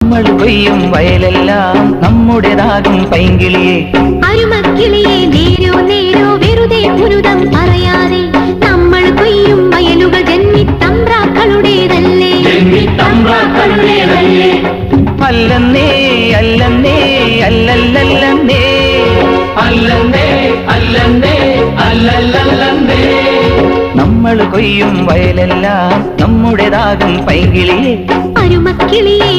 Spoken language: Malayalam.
നമ്മൾ കൊയ്യും വയലെല്ലാം നമ്മുടേതാകും പൈങ്കിളിയെ. അരുമക്കിളിയെ നേരോ നേരോ വെറുതെ പുരുതം പറയാതെ നമ്മൾ കൊയ്യും വയലുകൾ ജന്മിത്തമ്പ്രാക്കളുടേതല്ലേ. അല്ലെന്നേ അല്ലെന്നേ അല്ലല്ലല്ലെന്നേ അല്ലെന്നേ അല്ലെന്നേ അല്ലല്ലല്ലെന്നേ. നമ്മൾ കൊയ്യും വയലെല്ലാം നമ്മുടേതാകും പൈങ്കിളിയെ. അരുമക്കിളിയെ